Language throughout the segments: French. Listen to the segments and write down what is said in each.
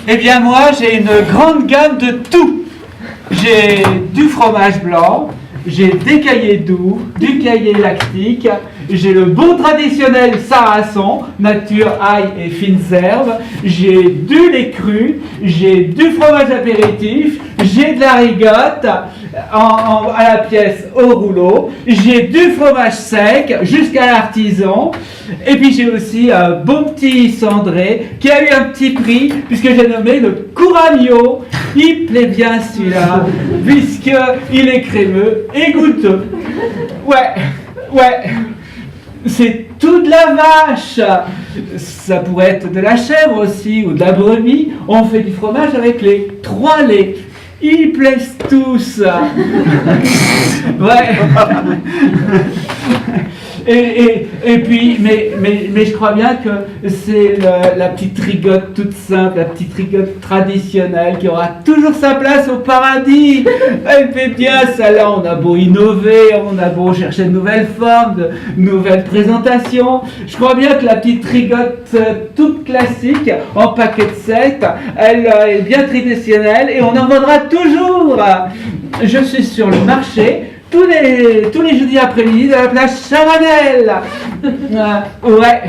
Eh bien moi, j'ai une grande gamme de tout. J'ai du fromage blanc, j'ai des cahiers doux, du cahier lactique, j'ai le bon traditionnel sarrasin, nature, ail et fines herbes, j'ai du lait cru, j'ai du fromage apéritif, j'ai de la rigotte à la pièce au rouleau, j'ai du fromage sec jusqu'à l'artisan, et puis j'ai aussi un bon petit cendré qui a eu un petit prix puisque j'ai nommé le Couramio. Il plaît bien celui-là puisqu'il est crémeux et goûteux. Ouais. C'est tout de la vache. Ça pourrait être de la chèvre aussi ou de la brebis. On fait du fromage avec les 3 laits. Ils plaisent tous. Ouais. Et puis, mais je crois bien que c'est la petite rigotte toute simple, la petite rigotte traditionnelle qui aura toujours sa place au paradis. Elle fait bien ça là, on a beau innover, on a beau chercher de nouvelles formes, de nouvelles présentations. Je crois bien que la petite rigotte toute classique, en paquet de 7, elle est bien traditionnelle et on en vendra toujours. Je suis sur le marché. Tous les jeudis après-midi de la place Chavanel. Ouais,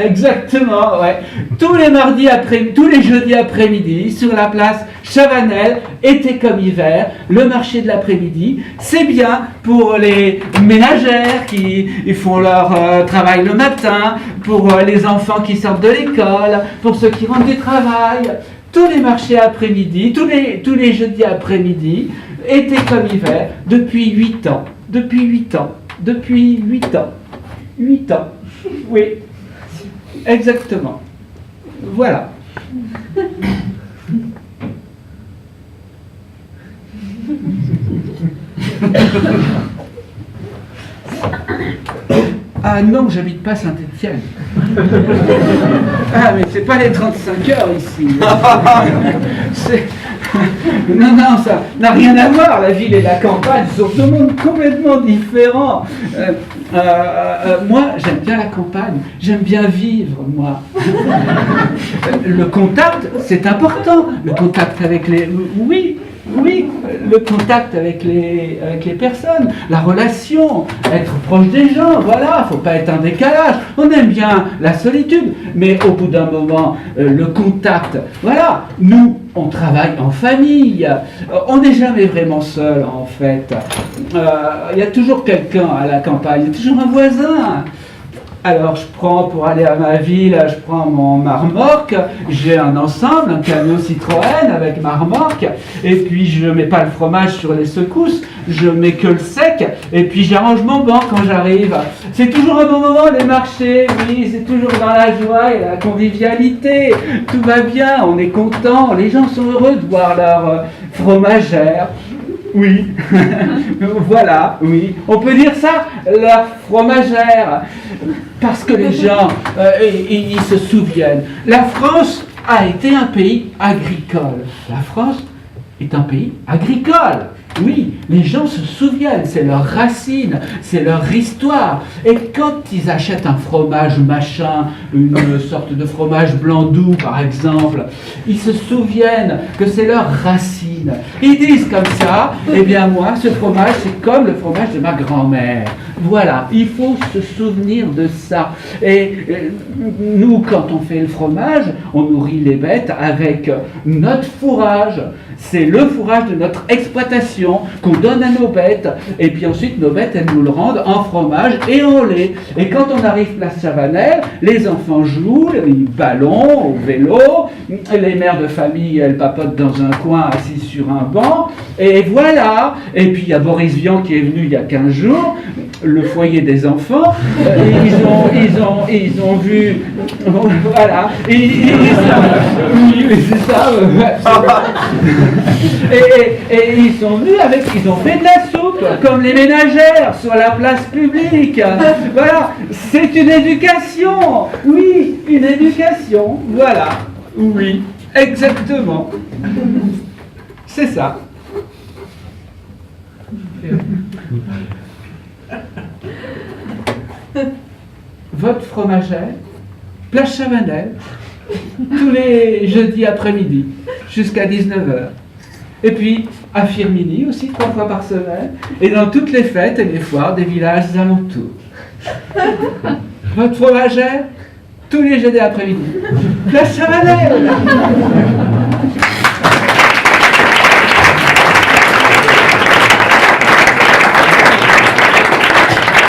exactement, ouais. Tous les jeudis après-midi sur la place Chavanel, été comme hiver, le marché de l'après-midi, c'est bien pour les ménagères qui font leur travail le matin, pour les enfants qui sortent de l'école, pour ceux qui rentrent du travail. Tous les marchés après-midi, tous les jeudis après-midi, été comme hiver, depuis 8 ans. Depuis 8 ans. 8 ans. Oui. Exactement. Voilà. Ah non, j'habite pas Saint-Étienne. Ah, mais c'est pas les 35 heures ici. Non, ça n'a rien à voir. La ville et la campagne sont deux mondes complètement différents. Moi, j'aime bien la campagne. J'aime bien vivre, moi. Le contact, c'est important. Le contact avec les... Oui, le contact avec les personnes, la relation, être proche des gens, voilà, faut pas être un décalage. On aime bien la solitude, mais au bout d'un moment, le contact, voilà, nous, on travaille en famille, on n'est jamais vraiment seul en fait. Il y a toujours quelqu'un à la campagne, il y a toujours un voisin. Alors pour aller à ma ville, je prends ma remorque, j'ai un ensemble, un camion Citroën avec ma remorque, et puis je mets pas le fromage sur les secousses, je mets que le sec, et puis j'arrange mon banc quand j'arrive. C'est toujours un bon moment les marchés, oui, c'est toujours dans la joie et la convivialité, tout va bien, on est content, les gens sont heureux de voir leur fromagère. Oui, voilà, oui. On peut dire ça, la fromagère, parce que les gens, ils se souviennent. La France a été un pays agricole. La France est un pays agricole. Oui, les gens se souviennent, c'est leur racine, c'est leur histoire. Et quand ils achètent un fromage machin, une sorte de fromage blanc doux par exemple, ils se souviennent que c'est leur racine. Ils disent comme ça, eh bien moi, ce fromage, c'est comme le fromage de ma grand-mère. Voilà, il faut se souvenir de ça. Et nous, quand on fait le fromage, on nourrit les bêtes avec notre fourrage. C'est le fourrage de notre exploitation qu'on donne à nos bêtes. Et puis ensuite, nos bêtes, elles nous le rendent en fromage et en lait. Et quand on arrive place Chavanel, les enfants jouent, ils ballon, au vélo. Les mères de famille, elles papotent dans un coin assis sur un banc. Et voilà. Et puis il y a Boris Vian qui est venu il y a 15 jours, le foyer des enfants. Ils ont vu... Voilà. Oui, c'est ça. Et ils sont venus ils ont fait de la soupe, comme les ménagères sur la place publique. Voilà, c'est une éducation. Oui, une éducation. Voilà. Oui, exactement. C'est ça. Votre fromagère, place Chavanel, tous les jeudis après-midi, jusqu'à 19h. Et puis, à Firminy aussi, 3 fois par semaine, et dans toutes les fêtes et les foires des villages alentours. Votre fromagère, tous les jeudis après-midi. La Chavanelle.